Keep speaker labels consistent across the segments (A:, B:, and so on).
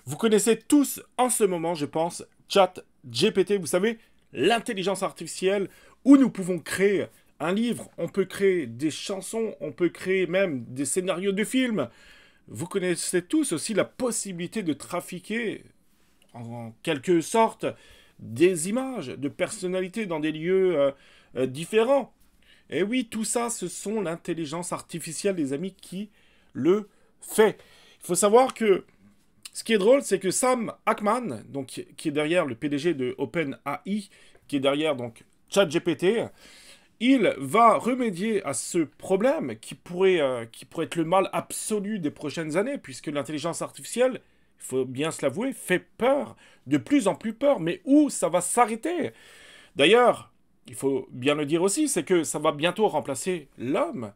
A: Vous connaissez tous en ce moment, je pense, ChatGPT, vous savez, l'intelligence artificielle où nous pouvons créer un livre, on peut créer des chansons, on peut créer même des scénarios de films. Vous connaissez tous aussi la possibilité de trafiquer, en quelque sorte, des images de personnalités dans des lieux différents. Et oui, tout ça, ce sont l'intelligence artificielle, les amis, qui le fait. Il faut savoir que ce qui est drôle, c'est que Sam Altman, donc, qui est derrière le PDG de OpenAI, qui est derrière donc ChatGPT, il va remédier à ce problème qui pourrait être le mal absolu des prochaines années, puisque l'intelligence artificielle, il faut bien se l'avouer, fait peur, de plus en plus peur. Mais où ça va s'arrêter? D'ailleurs, il faut bien le dire aussi, c'est que ça va bientôt remplacer l'homme.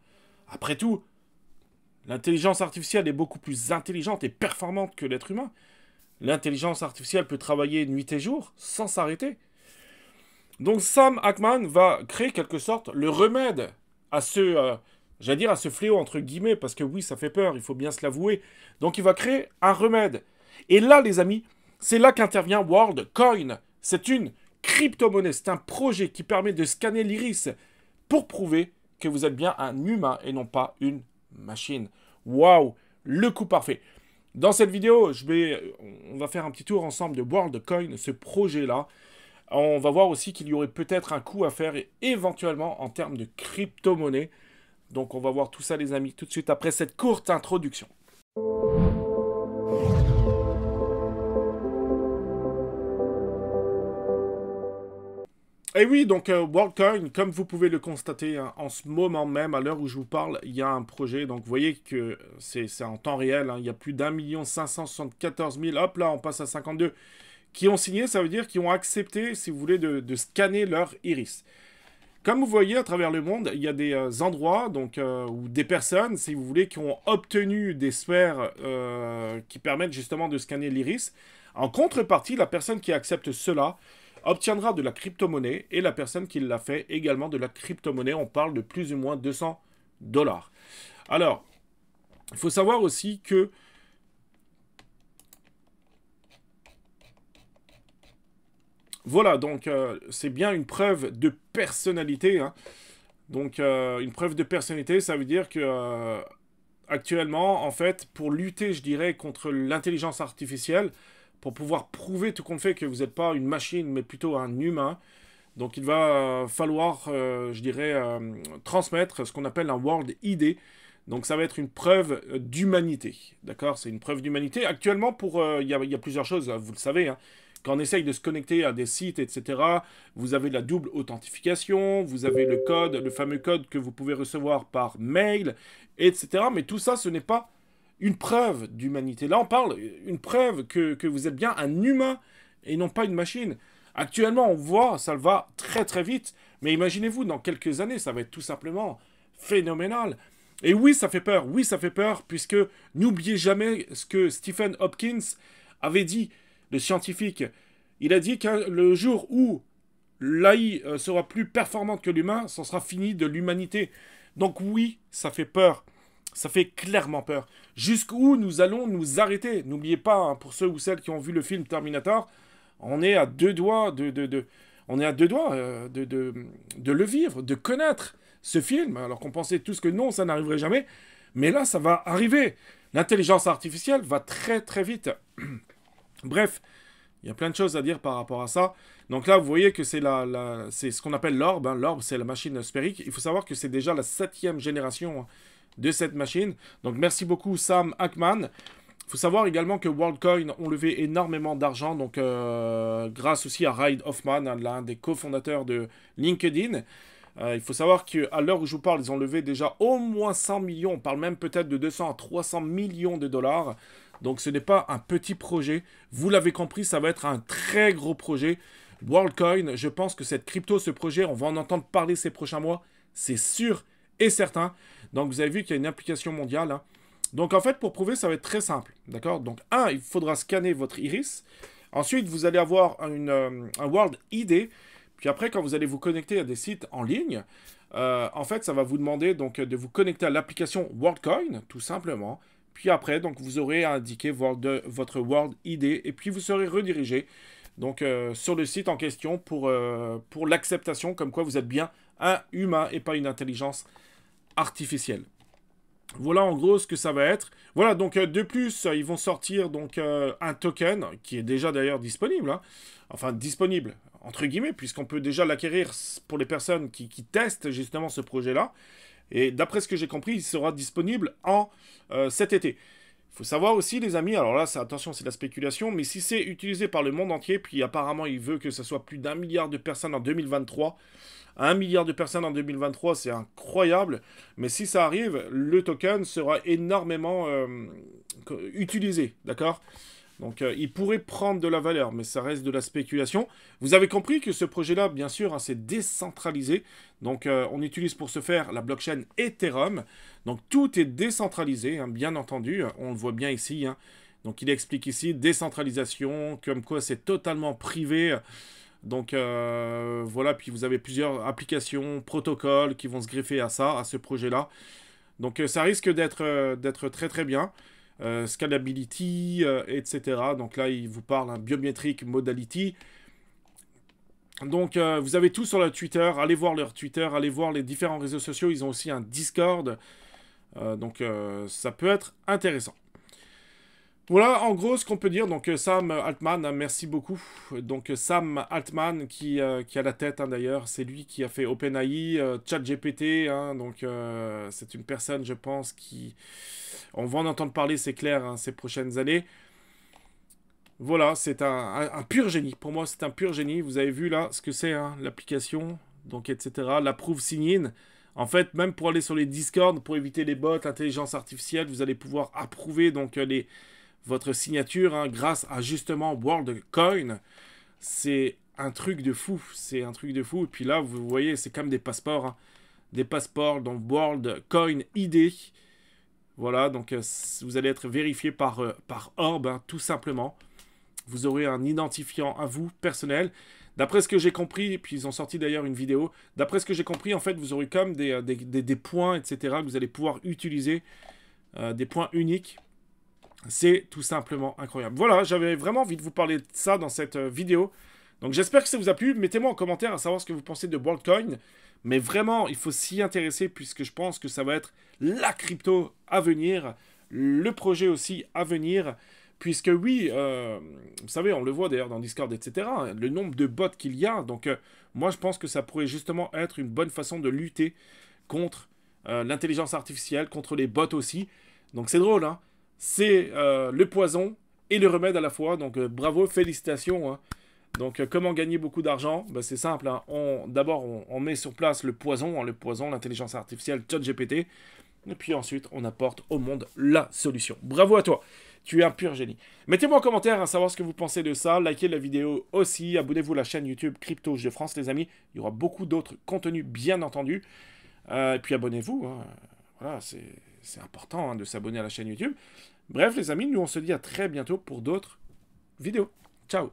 A: Après tout, l'intelligence artificielle est beaucoup plus intelligente et performante que l'être humain. L'intelligence artificielle peut travailler nuit et jour sans s'arrêter. Donc Sam Altman va créer quelque sorte le remède à j'allais dire à ce fléau entre guillemets, parce que oui, ça fait peur, il faut bien se l'avouer. Donc il va créer un remède. Et là, les amis, c'est là qu'intervient WorldCoin. C'est une crypto-monnaie, c'est un projet qui permet de scanner l'iris pour prouver que vous êtes bien un humain et non pas une machine. Waouh, le coup parfait. Dans cette vidéo, on va faire un petit tour ensemble de WorldCoin, ce projet-là. On va voir aussi qu'il y aurait peut-être un coup à faire éventuellement en termes de crypto-monnaie. Donc on va voir tout ça les amis tout de suite après cette courte introduction. Et oui, donc WorldCoin, comme vous pouvez le constater hein, en ce moment même, à l'heure où je vous parle, il y a un projet. Donc vous voyez que c'est en temps réel. Hein, il y a plus d'1 574 000. Hop là, on passe à 52 qui ont signé. Ça veut dire qu'ils ont accepté, si vous voulez, de scanner leur iris. Comme vous voyez à travers le monde, il y a des endroits donc, ou des personnes, si vous voulez, qui ont obtenu des sphères qui permettent justement de scanner l'iris. En contrepartie, la personne qui accepte cela obtiendra de la crypto-monnaie et la personne qui l'a fait également de la crypto-monnaie. On parle de plus ou moins 200 $. Alors, il faut savoir aussi que voilà, donc c'est bien une preuve de personnalité. Hein. Donc une preuve de personnalité, ça veut dire que actuellement, en fait, pour lutter, je dirais, contre l'intelligence artificielle, pour pouvoir prouver tout compte fait que vous n'êtes pas une machine, mais plutôt un humain, donc il va falloir, je dirais, transmettre ce qu'on appelle un World ID. Donc ça va être une preuve d'humanité. D'accord? C'est une preuve d'humanité. Actuellement, il y a plusieurs choses, vous le savez. Hein. Quand on essaye de se connecter à des sites, etc., vous avez la double authentification, vous avez le code, le fameux code que vous pouvez recevoir par mail, etc. Mais tout ça, ce n'est pas une preuve d'humanité. Là, on parle une preuve que vous êtes bien un humain et non pas une machine. Actuellement, on voit, ça va très très vite, mais imaginez-vous, dans quelques années, ça va être tout simplement phénoménal. Et oui, ça fait peur, puisque n'oubliez jamais ce que Stephen Hopkins avait dit, le scientifique. Il a dit que le jour où l'AI sera plus performante que l'humain, ça sera fini de l'humanité. Donc oui, ça fait peur. Ça fait clairement peur. Jusqu'où nous allons nous arrêter? N'oubliez pas, hein, pour ceux ou celles qui ont vu le film Terminator, on est à deux doigts on est à deux doigts de le vivre, de connaître ce film, alors qu'on pensait tous que non, ça n'arriverait jamais. Mais là, ça va arriver. L'intelligence artificielle va très très vite. Bref, il y a plein de choses à dire par rapport à ça. Donc là, vous voyez que c'est ce qu'on appelle l'orbe. Hein. L'orbe, c'est la machine sphérique. Il faut savoir que c'est déjà la 7e génération de cette machine. Donc merci beaucoup Sam Altman. Il faut savoir également que WorldCoin ont levé énormément d'argent, donc grâce aussi à Reid Hoffman, l'un des cofondateurs de LinkedIn. Il faut savoir qu'à l'heure où je vous parle, ils ont levé déjà au moins 100 millions, on parle même peut-être de 200 à 300 millions de dollars. Donc ce n'est pas un petit projet. Vous l'avez compris, ça va être un très gros projet. WorldCoin, je pense que cette crypto, ce projet, on va en entendre parler ces prochains mois. C'est sûr et certain. Donc vous avez vu qu'il y a une implication mondiale. Hein. Donc en fait, pour prouver, ça va être très simple. D'accord? Donc il faudra scanner votre iris. Ensuite, vous allez avoir un World ID. Puis après, quand vous allez vous connecter à des sites en ligne, en fait, ça va vous demander donc de vous connecter à l'application WorldCoin, tout simplement. Puis après, donc, vous aurez à indiquer votre World ID et puis vous serez redirigé donc, sur le site en question pour l'acceptation, comme quoi vous êtes bien un humain et pas une intelligence artificielle. Voilà en gros ce que ça va être. Voilà, donc de plus, ils vont sortir donc un token qui est déjà d'ailleurs disponible. Hein. Enfin, disponible, entre guillemets, puisqu'on peut déjà l'acquérir pour les personnes qui testent justement ce projet-là. Et d'après ce que j'ai compris, il sera disponible en cet été. Il faut savoir aussi, les amis, alors là, attention, c'est de la spéculation, mais si c'est utilisé par le monde entier, puis apparemment il veut que ce soit plus d'1 milliard de personnes en 2023, 1 milliard de personnes en 2023, c'est incroyable, mais si ça arrive, le token sera énormément utilisé, d'accord? Donc il pourrait prendre de la valeur, mais ça reste de la spéculation. Vous avez compris que ce projet-là, bien sûr, hein, c'est décentralisé. Donc on utilise pour ce faire la blockchain Ethereum. Donc tout est décentralisé, hein, bien entendu. On le voit bien ici. Hein. Donc il explique ici décentralisation, comme quoi c'est totalement privé. Donc voilà, puis vous avez plusieurs applications, protocoles qui vont se greffer à ça, à ce projet-là. Donc ça risque d'être très très bien. Scalability, etc. Donc là, il vous parle, biometric modality. Donc, vous avez tout sur leur Twitter. Allez voir leur Twitter, allez voir les différents réseaux sociaux. Ils ont aussi un Discord. Donc, ça peut être intéressant. Voilà, en gros, ce qu'on peut dire. Donc, Sam Altman, hein, merci beaucoup. Donc, Sam Altman, qui a la tête, hein, d'ailleurs. C'est lui qui a fait OpenAI, ChatGPT. Hein, donc, c'est une personne, je pense, qui... On va en entendre parler, c'est clair, hein, ces prochaines années. Voilà, c'est un pur génie. Pour moi, c'est un pur génie. Vous avez vu, là, ce que c'est, hein, l'application, donc, etc. L'approve sign-in. En fait, même pour aller sur les Discord, pour éviter les bots, l'intelligence artificielle, vous allez pouvoir approuver, donc, votre signature, hein, grâce à, justement, WorldCoin. C'est un truc de fou. C'est un truc de fou. Et puis là, vous voyez, c'est comme des passeports. Hein, des passeports, donc, WorldCoin ID. Voilà, donc vous allez être vérifié par Orb, hein, tout simplement. Vous aurez un identifiant à vous, personnel. D'après ce que j'ai compris, puis ils ont sorti d'ailleurs une vidéo, d'après ce que j'ai compris, en fait, vous aurez comme des points, etc., que vous allez pouvoir utiliser, des points uniques. C'est tout simplement incroyable. Voilà, j'avais vraiment envie de vous parler de ça dans cette vidéo. Donc j'espère que ça vous a plu. Mettez-moi en commentaire à savoir ce que vous pensez de WorldCoin. Mais vraiment, il faut s'y intéresser puisque je pense que ça va être la crypto à venir, le projet aussi à venir, puisque oui, vous savez, on le voit d'ailleurs dans Discord, etc., hein, le nombre de bots qu'il y a. Donc moi, je pense que ça pourrait justement être une bonne façon de lutter contre l'intelligence artificielle, contre les bots aussi. Donc c'est drôle, hein. C'est le poison et le remède à la fois. Donc bravo, félicitations, hein. Donc, comment gagner beaucoup d'argent? Ben, c'est simple. Hein. D'abord, on met sur place le poison, l'intelligence artificielle ChatGPT. Et puis ensuite, on apporte au monde la solution. Bravo à toi. Tu es un pur génie. Mettez-moi en commentaire à savoir ce que vous pensez de ça. Likez la vidéo aussi. Abonnez-vous à la chaîne YouTube Crypto de France, les amis. Il y aura beaucoup d'autres contenus, bien entendu. Et puis, abonnez-vous. Hein. Voilà, c'est important, hein, de s'abonner à la chaîne YouTube. Bref, les amis, nous, on se dit à très bientôt pour d'autres vidéos. Ciao.